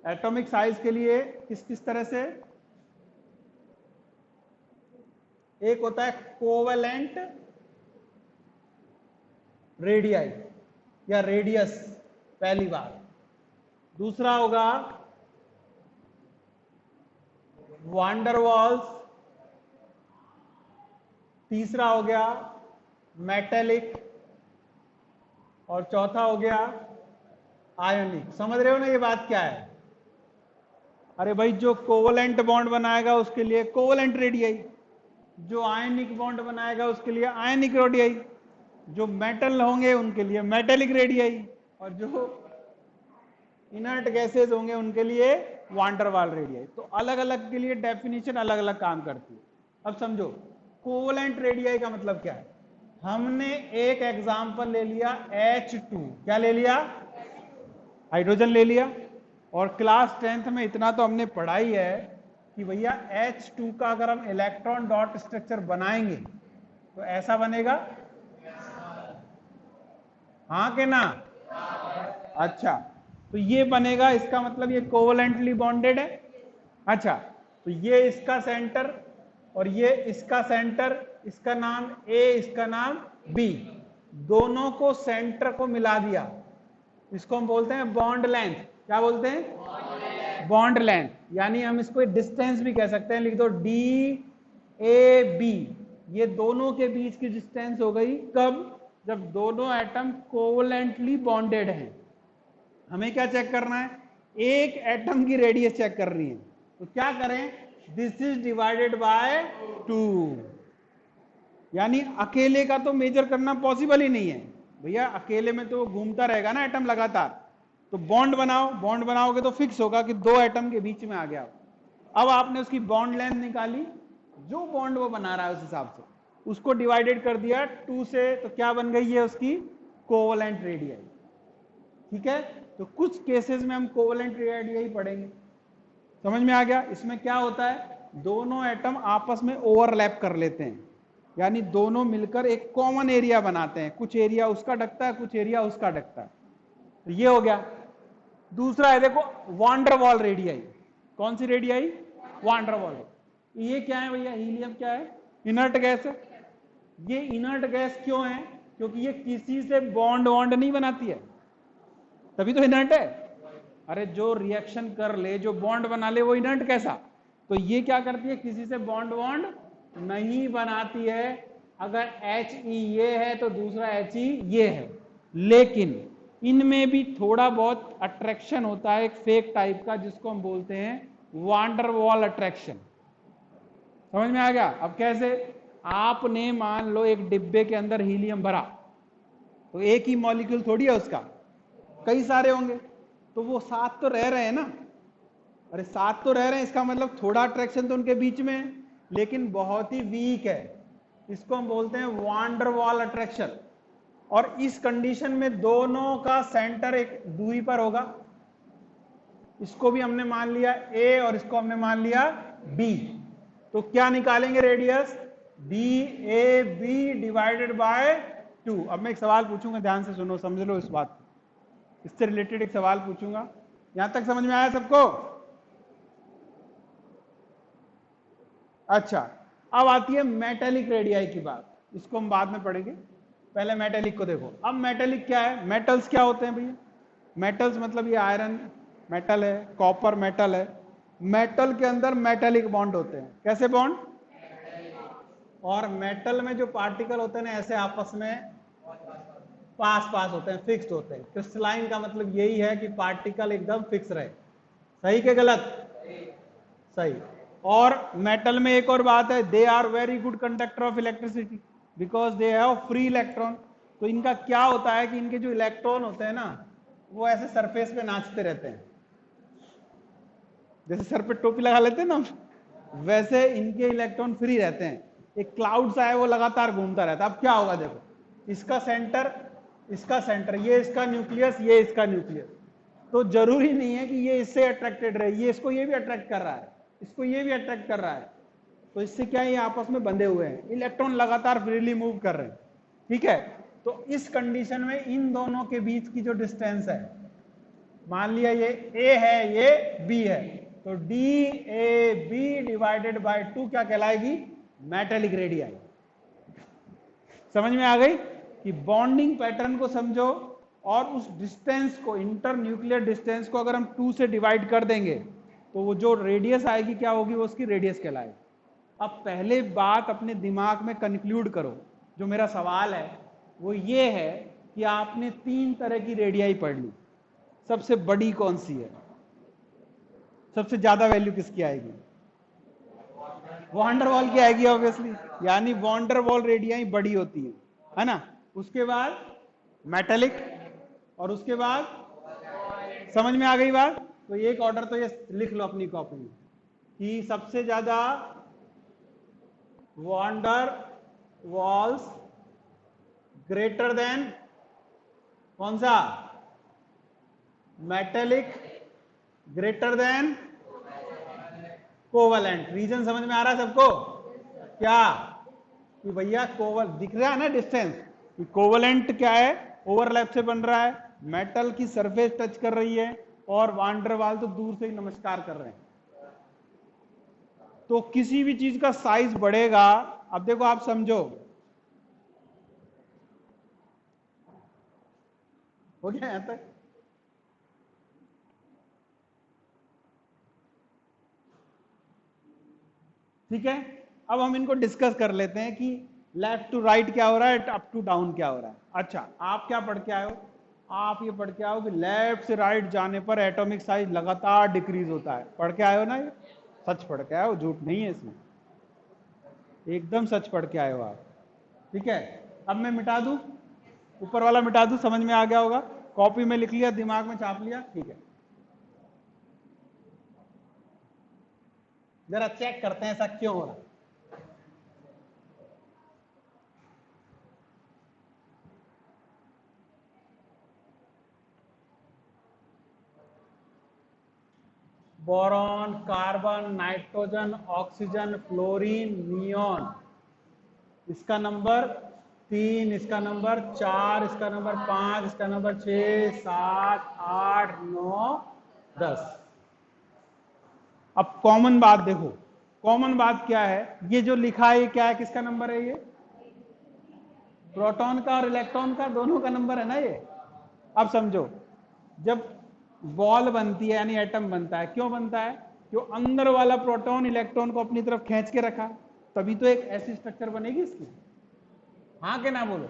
एटॉमिक साइज के लिए। किस किस तरह से? एक होता है कोवेलेंट रेडियाई या रेडियस, पहली बात। दूसरा होगा वांडरवॉल्स। तीसरा हो गया मेटेलिक, और चौथा हो गया आयनिक। समझ रहे हो ना ये बात क्या है? अरे भाई, जो कोवलेंट बॉन्ड बनाएगा उसके लिए कोवलेंट रेडियाई, जो आयनिक बॉन्ड बनाएगा उसके लिए आयनिक रेडियाई, जो मेटल होंगे उनके लिए मेटेलिक रेडियाई, और जो इनर्ट गैसेज होंगे उनके लिए वांडरवाल रेडियाई। तो अलग अलग के लिए डेफिनेशन अलग अलग काम करती है। अब समझो, कोवलेंट रेडियाई का मतलब क्या है? हमने एक एग्जांपल ले लिया H2, क्या ले लिया? हाइड्रोजन ले लिया। और क्लास 10th में इतना तो हमने पढ़ा ही है कि भैया H2 का अगर हम इलेक्ट्रॉन डॉट स्ट्रक्चर बनाएंगे तो ऐसा बनेगा, हाँ के ना? अच्छा, तो ये बनेगा, इसका मतलब ये कोवलेंटली बॉन्डेड है। अच्छा, तो ये इसका सेंटर और ये इसका सेंटर, इसका नाम A, इसका नाम B, दोनों को सेंटर को मिला दिया, इसको हम बोलते हैं बॉन्ड लेंथ। क्या बोलते हैं? Bond length. यानी हम इसको डिस्टेंस भी कह सकते हैं, लिख दो DAB, ये दोनों के बीच की डिस्टेंस हो गई। कब? जब दोनों एटम कोवलेंटली बॉन्डेड हैं। हमें क्या चेक करना है? एक एटम की रेडियस चेक करनी है, तो क्या करें? This is divided by 2। यानी अकेले का तो मेजर करना पॉसिबल ही नहीं है भैया, अकेले में तो घूमता रहेगा ना एटम लगातार। तो बॉन्ड बनाओ, बॉन्ड बनाओगे तो फिक्स होगा कि दो एटम के बीच में आ गया। अब आपने उसकी बॉन्ड लेंथ निकाली, जो बॉन्ड वो बना रहा है उस हिसाब से उसको डिवाइडेड कर दिया 2 से, तो क्या बन गई है उसकी? Covalent radius. ठीक है, तो कुछ केसेस में हम कोवलेंट रेडियस ही पढ़ेंगे। समझ में आ गया? इसमें क्या होता है, दोनों एटम आपस में ओवरलैप कर लेते हैं, यानी दोनों मिलकर एक कॉमन एरिया बनाते हैं, कुछ एरिया उसका ढकता है, कुछ एरिया उसका ढकता है। तो ये हो गया। दूसरा है देखो वांडर वॉल रेडियाई। कौन सी रेडियाई? Wander wall. ये क्या है भैया? हीलियम क्या है? इनर्ट गैस है। ये इनर्ट गैस क्यों है? क्योंकि ये किसी से बॉन्ड वॉन्ड नहीं बनाती है, तभी तो इनर्ट है। अरे जो रिएक्शन कर ले, जो बॉन्ड बना ले, वो इनर्ट कैसा? तो ये क्या करती है? किसी से बॉन्ड वॉन्ड नहीं बनाती है। अगर HE ये है तो दूसरा HE ये है, लेकिन इनमें भी थोड़ा बहुत अट्रैक्शन होता है, एक फेक टाइप का, जिसको हम बोलते हैं वांडर वॉल अट्रैक्शन। समझ में आ गया? अब कैसे? आपने मान लो एक डिब्बे के अंदर हीलियम भरा, तो एक ही मॉलिक्यूल थोड़ी है उसका, कई सारे होंगे, तो वो साथ तो रह रहे हैं ना। अरे साथ तो रह रहे हैं, इसका मतलब थोड़ा अट्रैक्शन तो उनके बीच में है, लेकिन बहुत ही वीक है। इसको हम बोलते हैं वांडर वॉल अट्रैक्शन। और इस कंडीशन में दोनों का सेंटर एक दूरी पर होगा। इसको भी हमने मान लिया A और इसको हमने मान लिया B, तो क्या निकालेंगे रेडियस? DAB divided by 2। अब मैं एक सवाल पूछूंगा, ध्यान से सुनो, समझ लो इस बात, इससे रिलेटेड एक सवाल पूछूंगा। यहां तक समझ में आया सबको? अच्छा, अब आती है मेटेलिक रेडियाई की बात, इसको हम बाद में पढ़ेंगे, पहले मेटेलिक को देखो। अब मेटेलिक क्या है? मेटल्स क्या होते हैं भैया? मेटल्स मतलब ये आयरन मेटल है, कॉपर मेटल है। मेटल के अंदर मेटेलिक बॉन्ड होते हैं। कैसे बॉन्ड? और मेटल में जो पार्टिकल होते हैं ना, ऐसे आपस में पास पास होते हैं, फिक्स्ड होते हैं। क्रिस्टलाइन का मतलब यही है कि पार्टिकल एकदम फिक्स रहे। सही के गलत? सही। और मेटल में एक और बात है, they are very good conductor of electricity because they have free electron. तो इनका क्या होता है कि इनके जो इलेक्ट्रॉन होते हैं ना, वो ऐसे सरफेस पे नाचते रहते हैं, जैसे सर पे टोपी लगा लेते हैं ना, वैसे इनके इलेक्ट्रॉन फ्री रहते हैं। एक क्लाउड सा है, वो लगातार घूमता रहता है। अब क्या होगा देखो, इसका सेंटर, इसका सेंटर, ये इसका न्यूक्लियस, ये इसका न्यूक्लियस, तो जरूरी नहीं है कि ये इससे अट्रैक्टेड रहे, ये इसको ये भी अट्रैक्ट कर रहा है, इसको ये भी अट्रैक्ट कर रहा है। तो इससे क्या है, ये आपस में बंधे हुए हैं, इलेक्ट्रॉन लगातार फ्रीली मूव कर रहे हैं। ठीक है, तो इस कंडीशन में इन दोनों के बीच की जो डिस्टेंस है, मान लिया ये A है, ये B है, तो DAB डिवाइडेड बाय 2 क्या कहलाएगी? Metallic radii. समझ में आ गई कि बॉन्डिंग पैटर्न को समझो, और उस डिस्टेंस को, इंटर न्यूक्लियर डिस्टेंस को अगर हम 2 से डिवाइड कर देंगे तो वो जो रेडियस आएगी क्या होगी? वो उसकी रेडियस कहलाएगी। अब पहले बात अपने दिमाग में कंक्लूड करो, जो मेरा सवाल है वो ये है कि आपने 3 तरह की रेडियाई पढ़ ली, सबसे बड़ी कौन सी है? सबसे ज्यादा वैल्यू किसकी आएगी? वांडर वॉल की आएगी ऑब्वियसली, यानी वांडर वॉल रेडियाई बड़ी होती है ना। उसके बाद मेटेलिक, और उसके बाद, समझ में आ गई बात? तो एक ऑर्डर तो ये लिख लो अपनी कॉपी में कि सबसे ज्यादा वांडर वॉल्स ग्रेटर देन कौन सा? Metallic greater than covalent. Reason समझ में आ रहा है सबको? क्या कि भैया कोवल दिख रहा है ना डिस्टेंस, कि कोवलेंट क्या है, ओवरलैप से बन रहा है, मेटल की सरफेस टच कर रही है, और वांडरवाल तो दूर से ही नमस्कार कर रहे हैं। तो किसी भी चीज का साइज बढ़ेगा, अब देखो आप समझो, हो गया यहां तक? ठीक है, अब हम इनको डिस्कस कर लेते हैं कि लेफ्ट टू राइट क्या हो रहा है, अप टू डाउन क्या हो रहा है। अच्छा, आप क्या पढ़ के आए हो? आप ये पढ़ के आओ कि लेफ्ट से राइट जाने पर एटॉमिक साइज लगातार डिक्रीज होता है। पढ़ के आए हो ना? ये सच पढ़ के आए हो, झूठ नहीं है इसमें, एकदम सच पढ़ के आए हो आप। ठीक है, अब मैं मिटा दूं, ऊपर वाला मिटा दूं, समझ में आ गया होगा? कॉपी में लिख लिया, दिमाग में छाप लिया, ठीक है। जरा चेक करते हैं ऐसा क्यों हो रहा है। Boron, carbon, nitrogen, oxygen, fluorine, neon, इसका नंबर 3, इसका नंबर 4, इसका नंबर 5, इसका नंबर 6, 7, 8, 9, 10। अब कॉमन बात देखो, कॉमन बात क्या है, ये जो लिखा है ये क्या है, किसका नंबर है? ये प्रोटॉन का और इलेक्ट्रॉन का, दोनों का नंबर है ना ये। अब समझो, जब बॉल बनती है यानी एटम बनता है, क्यों बनता है? क्यों अंदर वाला प्रोटॉन इलेक्ट्रॉन को अपनी तरफ खींच के रखा, तभी तो एक ऐसी स्ट्रक्चर बनेगी इसकी। हाँ के ना बोलो?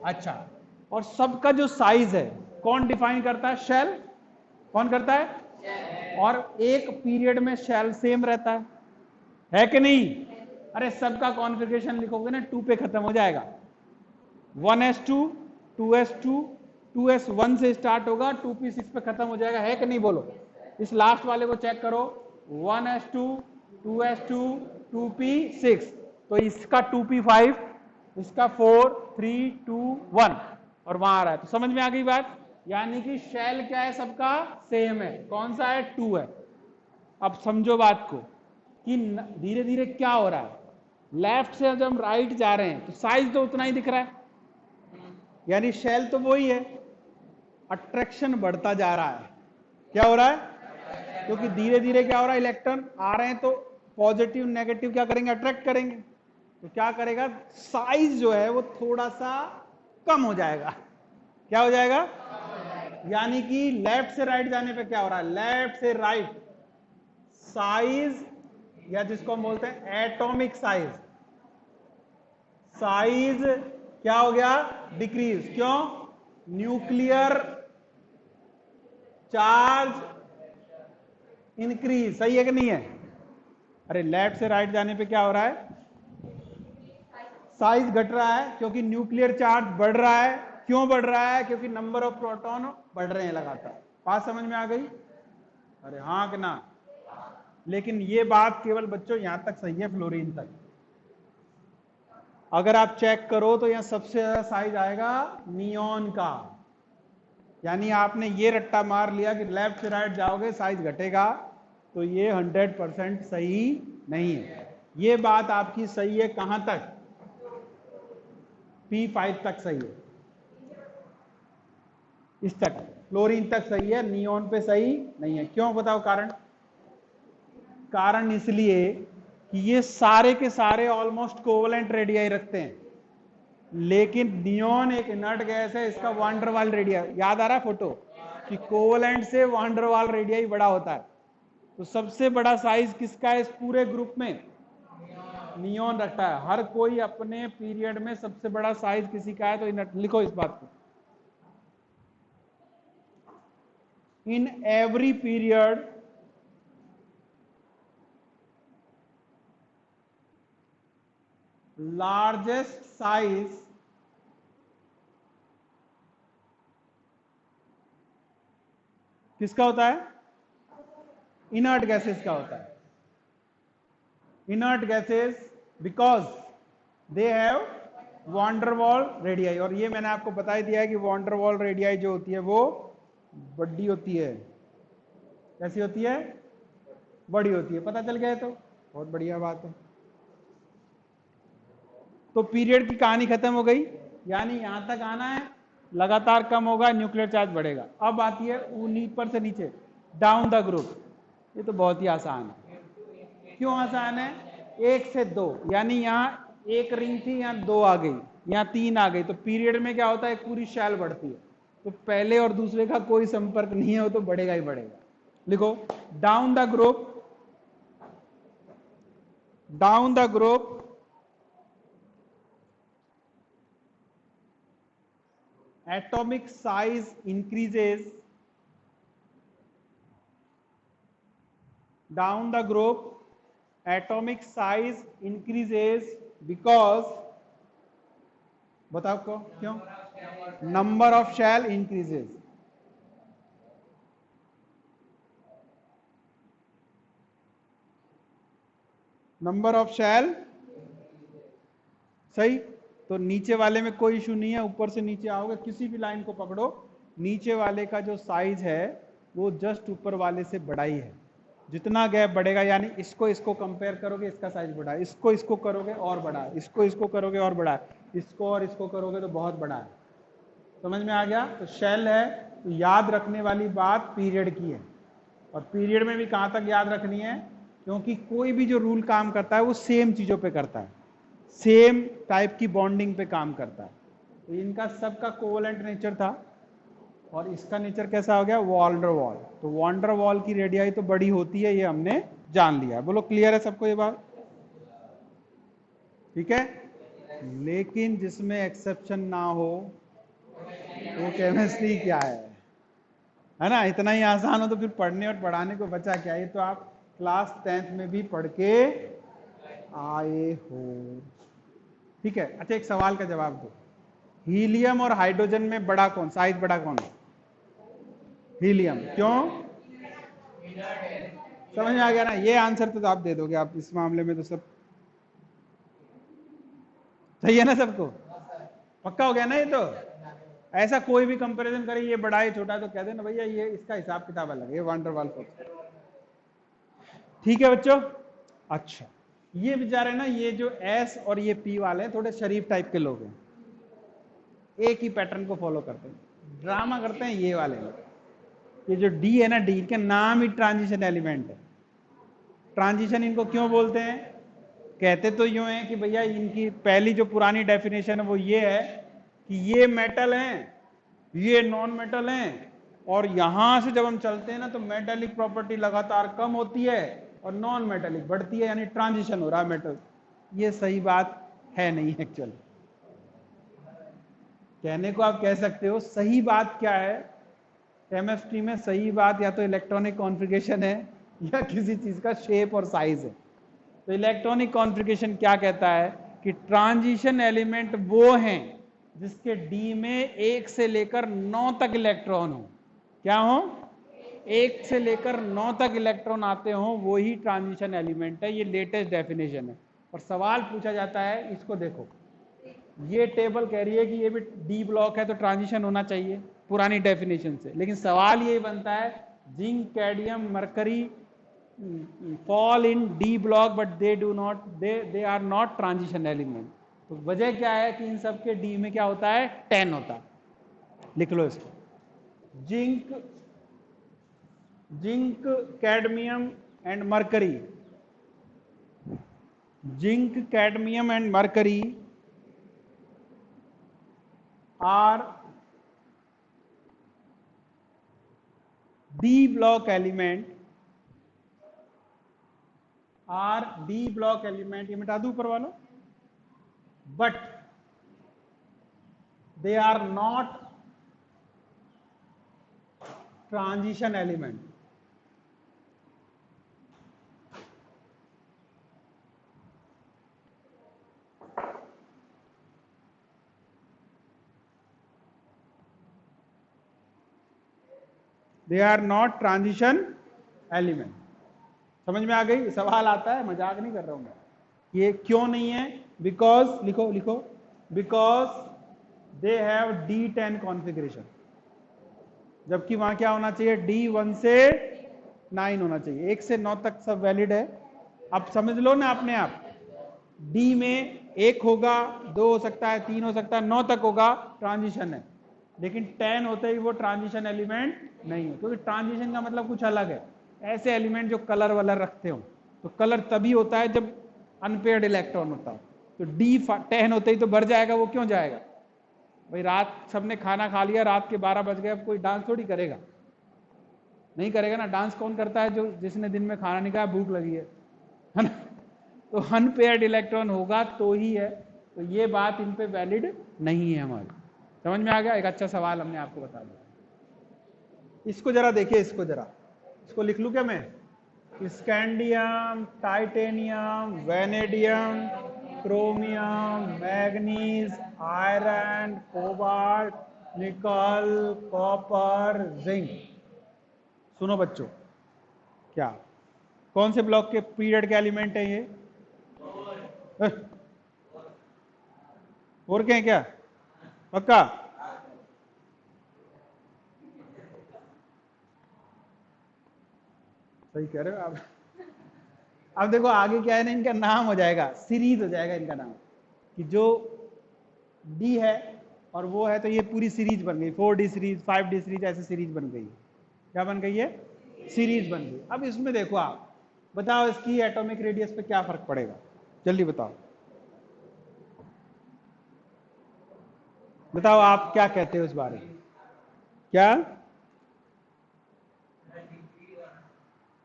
अच्छा, और सबका जो साइज है कौन डिफाइन करता है? शेल। कौन करता है? और एक पीरियड में शेल सेम रहता है कि नहीं? अरे सबका कॉन्फ़िगरेशन लिखोगे ना 2 पे खत्म हो जाएगा। 1s2, 2s2, 2s1 से स्टार्ट होगा, 2p6 पे खत्म हो जाएगा, है कि नहीं बोलो? इस लास्ट वाले को चेक करो, 1s2, 2s2, 2p6, तो इसका 2p5, इसका 4, 3, 2, 1, और वहां आ रहा है। तो समझ में आ गई बात? यानी कि शेल क्या है, सबका सेम है। कौन सा है? 2 है। अब समझो बात को कि धीरे धीरे क्या हो रहा है, लेफ्ट से जब हम राइट जा रहे हैं तो साइज तो उतना ही दिख रहा है, यानी शेल तो वही है, अट्रैक्शन बढ़ता जा रहा है। क्या हो रहा है? क्योंकि धीरे धीरे क्या हो रहा है, इलेक्ट्रॉन आ रहे हैं तो पॉजिटिव नेगेटिव क्या करेंगे? अट्रैक्ट करेंगे। तो क्या करेगा, साइज जो है वो थोड़ा सा कम हो जाएगा। क्या हो जाएगा? यानी कि लेफ्ट से राइट जाने पे क्या हो रहा है, लेफ्ट से राइट साइज, या जिसको हम बोलते हैं एटॉमिक साइज, साइज क्या हो गया? डिक्रीज। क्यों? Nuclear charge increase. सही है कि नहीं है? अरे लेफ्ट से राइट जाने पे क्या हो रहा है, साइज घट रहा है, क्योंकि न्यूक्लियर चार्ज बढ़ रहा है। क्यों बढ़ रहा है? क्योंकि नंबर ऑफ प्रोटॉन बढ़ रहे हैं लगातार। बात समझ में आ गई? अरे हाँ कि ना? लेकिन ये बात केवल बच्चों यहां तक सही है, फ्लोरीन तक। अगर आप चेक करो तो यहां सबसे ज्यादा साइज आएगा नियॉन का, यानी आपने ये रट्टा मार लिया कि लेफ्ट से राइट जाओगे साइज घटेगा, तो ये 100% सही नहीं है। ये बात आपकी सही है कहां तक? P5 तक सही है, इस तक फ्लोरीन तक सही है, नियॉन पे सही नहीं है। क्यों बताओ कारण? कारण इसलिए कि ये सारे के सारे ऑलमोस्ट कोवलेंट रेडियाई रखते हैं, लेकिन नियॉन एक इनर्ट गैस है, इसका वांडरवाल रेडियाई, याद आ रहा है फोटो कि कोवलेंट से वांडरवाल रेडियाई बड़ा होता है। तो सबसे बड़ा साइज किसका है इस पूरे ग्रुप में? नियॉन रखता है। हर कोई अपने पीरियड में सबसे बड़ा साइज किसी का है, तो इनर्ट लिखो इस बात को। In every period largest size किसका होता है? इनर्ट गैसेस का होता है। Inert gases because they have van der Waals radii, और ये मैंने आपको बता ही दिया है कि वांडरवॉल रेडियाई जो होती है वो बड़ी होती है। कैसी होती है? बड़ी होती है। पता चल गया है तो बहुत बढ़िया बात है। तो पीरियड की कहानी खत्म हो गई, यानी यहां तक आना है, लगातार कम होगा, न्यूक्लियर चार्ज बढ़ेगा। अब आती है ऊपर से नीचे, डाउन द ग्रुप। ये तो बहुत ही आसान है। क्यों आसान है? 1 से 2, यानी यहाँ एक रिंग थी, यहाँ 2 आ गई, यहाँ 3 आ गई, तो पीरियड में क्या होता है, एक पूरी शैल बढ़ती है। तो पहले और दूसरे का कोई संपर्क नहीं है, वो तो बढ़ेगा ही बढ़ेगा। लिखो, down the group, down the group atomic size increases, down the group atomic size increases because, बताओ को क्यों? Number of shell increases. Number of shell, सही। तो नीचे वाले में कोई इशू नहीं है, ऊपर से नीचे आओगे, किसी भी लाइन को पकड़ो, नीचे वाले का जो साइज है वो जस्ट ऊपर वाले से बड़ा ही है। जितना गैप बढ़ेगा, यानी इसको कंपेयर करोगे, इसका साइज बड़ा है, इसको करोगे और बड़ा है, इसको करोगे और बड़ा है, इसको और इसको करोगे तो बहुत बड़ा है। समझ में आ गया? तो शेल है, तो याद रखने वाली बात पीरियड की है। और पीरियड में भी कहां तक याद रखनी है, क्योंकि कोई भी जो रूल काम करता है वो सेम चीजों पे करता है, सेम टाइप की बॉन्डिंग पे काम करता है। तो इनका सबका कोवलेंट नेचर था, और इसका नेचर कैसा हो गया, वॉन डर वॉल। तो वॉन डर वॉल की रेडियाई तो बड़ी होती है, ये हमने जान लिया। बोलो क्लियर है सबको ये बात? ठीक है। लेकिन जिसमें एक्सेप्शन ना हो वो केमिस्ट्री क्या है ना? इतना ही आसान हो तो फिर पढ़ने और पढ़ाने को बचा क्या? ये तो आप क्लास 10th में भी पढ़ के आए हो। ठीक है। अच्छा, एक सवाल का जवाब दो, हीलियम और हाइड्रोजन में बड़ा कौन, साइज बड़ा कौन है? हीलियम। क्यों? समझ में आ गया ना? ये आंसर तो आप दे दोगे, आप इस मामले में तो सब सही है ना सबको? पक्का हो गया ना? ये तो ऐसा कोई भी कंपैरिजन करे, ये बड़ा है छोटा, तो कह देना भैया ये इसका हिसाब किताब अलग है, ये वंडर वॉल फोर्स। ठीक है बच्चों। अच्छा, ये बेचारे ना, ये जो एस और ये पी वाले हैं, थोड़े शरीफ टाइप के लोग हैं, एक ही पैटर्न को फॉलो करते हैं, ड्रामा करते हैं ये वाले लोग। ये जो डी है ना, डी, इनके नाम ही ट्रांजिशन एलिमेंट है। ट्रांजिशन इनको क्यों बोलते हैं? कहते तो यूं है कि भैया इनकी पहली जो पुरानी डेफिनेशन है वो ये है कि ये मेटल हैं, ये नॉन मेटल हैं, और यहां से जब हम चलते हैं ना तो मेटेलिक प्रॉपर्टी लगातार कम होती है और नॉन मेटेलिक बढ़ती है, यानी ट्रांजिशन हो रहा है मेटल। ये सही बात है नहीं एक्चुअल। कहने को आप कह सकते हो, सही बात क्या है केमिस्ट्री में? सही बात या तो इलेक्ट्रॉनिक कॉन्फ़िगरेशन है या किसी चीज का शेप और साइज है। तो इलेक्ट्रॉनिक कॉन्फ़िगरेशन क्या कहता है कि ट्रांजिशन एलिमेंट वो हैं जिसके डी में 1 से लेकर 9 तक इलेक्ट्रॉन हो। क्या हो? 1 से लेकर 9 तक इलेक्ट्रॉन आते हो, वो ही ट्रांजिशन एलिमेंट है। ये लेटेस्ट डेफिनेशन है। और सवाल पूछा जाता है, इसको देखो, ये टेबल कह रही है कि ये भी डी ब्लॉक है तो ट्रांजिशन होना चाहिए पुरानी डेफिनेशन से, लेकिन सवाल ये बनता है zinc, cadmium, mercury fall in D block but they are not transition element। तो वजह क्या है कि इन सब के D में क्या होता है, 10 होता है। लिख लो इसको, zinc, cadmium and mercury, zinc, cadmium and mercury are D block element, are D block element. ये मिटा दू ऊपर वाला, but they are not transition element. They are not transition element. समझ में आ गई? सवाल आता है, मजाक नहीं कर रहा हूं मैं। ये क्यों नहीं है? बिकॉज, लिखो, because they have D10 configuration, जबकि वहां क्या होना चाहिए, D1 से 9 होना चाहिए। 1 से 9 तक सब वैलिड है। अब समझ लो ना अपने आप, डी में 1 होगा, 2 हो सकता है, 3 हो सकता है, 9 तक होगा, ट्रांजिशन है। लेकिन 10 होते ही वो ट्रांजिशन एलिमेंट नहीं है, क्योंकि ट्रांजिशन का मतलब कुछ अलग है। ऐसे एलिमेंट जो कलर वलर रखते हो, तो कलर तभी होता है जब अनपेयर्ड इलेक्ट्रॉन होता है। तो डी 10 होते ही तो बढ़ जाएगा, वो क्यों जाएगा भाई? रात सबने खाना खा लिया, रात के 12 बज गए, अब कोई डांस थोड़ी करेगा, नहीं करेगा ना। डांस कौन करता है? जो जिसने दिन में खाना नहीं खाया, भूख लगी है ना। तो अनपेयर्ड इलेक्ट्रॉन होगा तो ही है। तो ये बात इन पे वैलिड नहीं है हमारी। समझ में आ गया? एक अच्छा सवाल हमने आपको बता दिया। इसको जरा देखिए, इसको लिख लूं क्या मैं? Scandium, titanium, vanadium, chromium, manganese, iron, cobalt, निकल, कॉपर, जिंक। सुनो बच्चों, क्या कौन से ब्लॉक के पीरियड के एलिमेंट है ये? और क्या है? क्या पक्का? सही कह रहे हो आप। अब देखो आगे क्या है ना, इनका नाम हो जाएगा, सीरीज हो जाएगा इनका नाम, कि जो डी है और वो है, तो ये पूरी सीरीज बन गई। 4D सीरीज, 5D सीरीज, ऐसे सीरीज बन गई। क्या बन गई है? सीरीज बन गई। अब इसमें देखो आप, बताओ इसकी एटॉमिक रेडियस पे क्या फर्क पड़ेगा? जल्दी बताओ, बताओ आप क्या कहते हो इस बारे में? क्या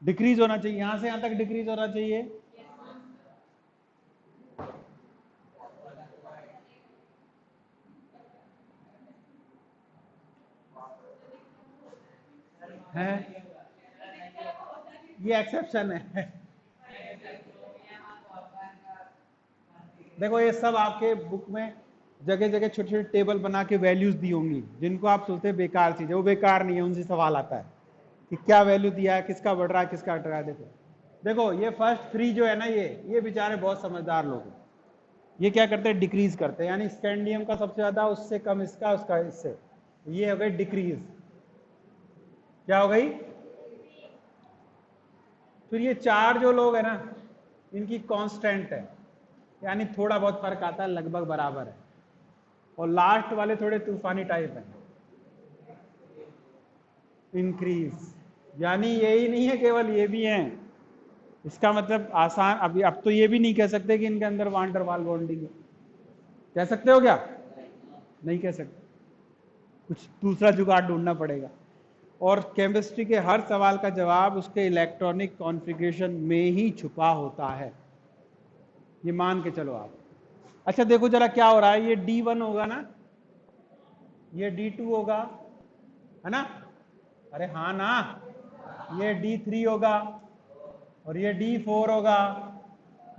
डिक्रीज होना चाहिए? यहां से यहां तक डिक्रीज होना चाहिए। है, ये एक्सेप्शन है। देखो ये सब आपके बुक में जगह जगह छोटे छोटे टेबल बना के वैल्यूज दी होंगी, जिनको आप सोचते हैं बेकार चीज है, वो बेकार नहीं है। उनसे सवाल आता है कि क्या वैल्यू दिया है, किसका बढ़ रहा है, किसका घट रहा है। देखो देखो, ये फर्स्ट 3 जो है ना, ये बेचारे बहुत समझदार लोग हैं। ये क्या करते हैं? डिक्रीज करते हैं, यानी स्कैंडियम का सबसे ज्यादा, उससे कम इसका, उसका इससे, ये हो गई डिक्रीज। क्या हो गई? फिर ये 4 जो लोग है ना, इनकी कांस्टेंट है, यानी थोड़ा बहुत फर्क आता है, लगभग बराबर है। और लास्ट वाले थोड़े तूफानी टाइप है, इंक्रीज। यानी यही नहीं है केवल, ये भी है। इसका मतलब आसान, अभी अब तो ये भी नहीं कह सकते कि इनके अंदर वान डर वाल बॉन्डिंग है। कह सकते हो क्या? नहीं कह सकते, कुछ दूसरा जुगाड़ ढूंढना पड़ेगा। और केमिस्ट्री के हर सवाल का जवाब उसके इलेक्ट्रॉनिक कॉन्फ़िगरेशन में ही छुपा होता है, ये मान के चलो आप। अच्छा देखो जरा क्या हो रहा है, ये D1 होगा ना, ये D2 होगा, है ना? अरे हाँ ना, ये D3 होगा, और ये D4 होगा,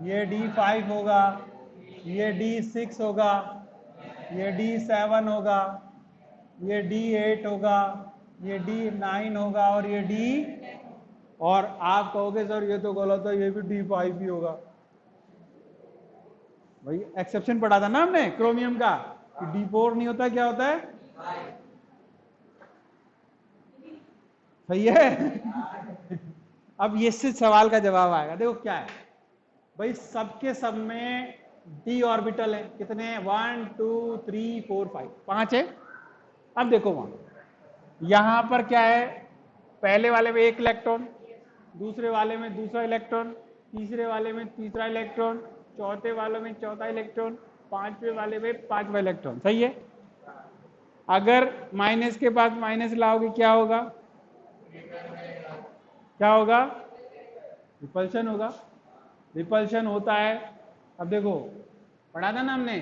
ये D5 होगा, ये D6 होगा, ये D7 होगा, ये D8 होगा, ये D9 होगा, और ये D, और आप कहोगे सर ये तो गलत है, ये भी D5 ही होगा। भाई एक्सेप्शन पढ़ा था ना हमने क्रोमियम का, कि D4 नहीं होता, क्या होता है? सही है। अब ये से सवाल का जवाब आएगा। देखो क्या है भाई, सबके सब में d ऑर्बिटल है। कितने? 1 2 3 4 5, 5 है। अब देखो वहां, यहां पर क्या है, पहले वाले में 1 इलेक्ट्रॉन, दूसरे वाले में दूसरा इलेक्ट्रॉन, तीसरे वाले में तीसरा इलेक्ट्रॉन, चौथे वाले में चौथा इलेक्ट्रॉन, पांचवें वाले में पांचवा इलेक्ट्रॉन। सही है? अगर माइनस के पास माइनस लाओगे क्या होगा? क्या होगा? रिपल्शन होगा। रिपल्शन होता है। अब देखो पढ़ा था ना हमने,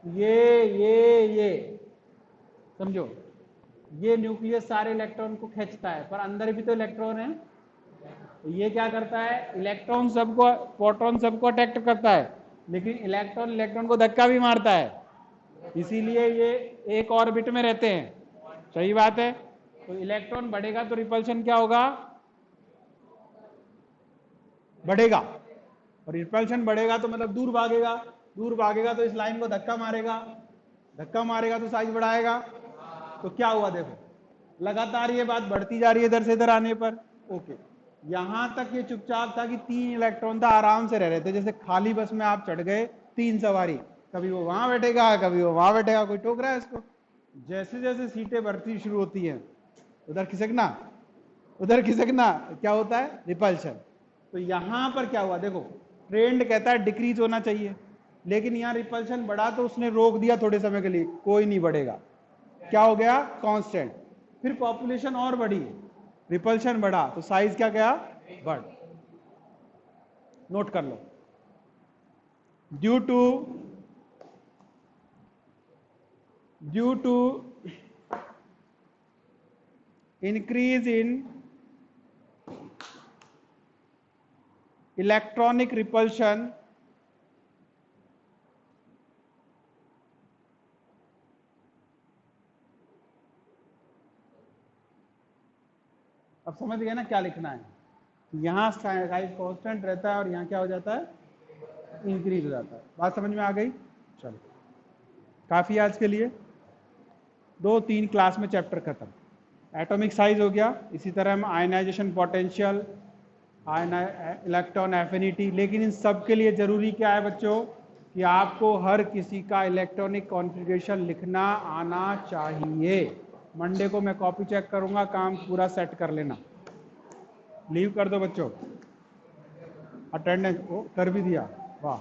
ये समझो, ये न्यूक्लियस सारे इलेक्ट्रॉन को खींचता है, पर अंदर भी तो इलेक्ट्रॉन है। तो ये क्या करता है? इलेक्ट्रॉन सबको, प्रोटॉन सबको अट्रैक्ट करता है, लेकिन इलेक्ट्रॉन इलेक्ट्रॉन को धक्का भी मारता है, इसीलिए ये एक ऑर्बिट में रहते हैं। सही बात है। तो इलेक्ट्रॉन बढ़ेगा तो रिपल्शन क्या होगा? बढ़ेगा। और रिपल्शन बढ़ेगा तो मतलब दूर भागेगा, दूर भागेगा तो इस लाइन को धक्का मारेगा, धक्का मारेगा तो साइज बढ़ाएगा। तो क्या हुआ देखो, लगातार ये बात बढ़ती जा रही है इधर से इधर आने पर। ओके, यहां तक ये चुपचाप था कि 3 इलेक्ट्रॉन था, आराम से रह रहे थे। जैसे खाली बस में आप चढ़ गए, 3 सवारी, कभी वो वहां बैठेगा, कभी वो वहां बैठेगा, कोई टोक रहा है इसको। जैसे जैसे सीटें बढ़ती शुरू होती हैं, उधर खिसकना, उधर खिसकना, क्या होता है? रिपल्शन। तो यहां पर क्या हुआ देखो, ट्रेंड कहता है डिक्रीज होना चाहिए, लेकिन यहां रिपल्शन बढ़ा तो उसने रोक दिया थोड़े समय के लिए, कोई नहीं बढ़ेगा। क्या हो गया? कांस्टेंट। फिर पॉपुलेशन और बढ़ी, रिपल्शन बढ़ा, तो साइज क्या गया? बढ़। नोट कर लो, due to increase in electronic repulsion, अब समझ गए ना क्या लिखना है? यहां साइज कांस्टेंट रहता है और यहां क्या हो जाता है? इंक्रीज हो जाता है। बात समझ में आ गई? चलो, काफी आज के लिए। 2-3 क्लास में चैप्टर खत्म। एटॉमिक साइज हो गया, इसी तरह हम आयनाइजेशन पोटेंशियल, इलेक्ट्रॉन एफिनिटी। लेकिन इन सब के लिए जरूरी क्या है बच्चों? कि आपको हर किसी का इलेक्ट्रॉनिक कॉन्फ़िगरेशन लिखना आना चाहिए। मंडे को मैं कॉपी चेक करूंगा, काम पूरा सेट कर लेना। लीव कर दो बच्चों, अटेंडेंस कर भी दिया, वाह।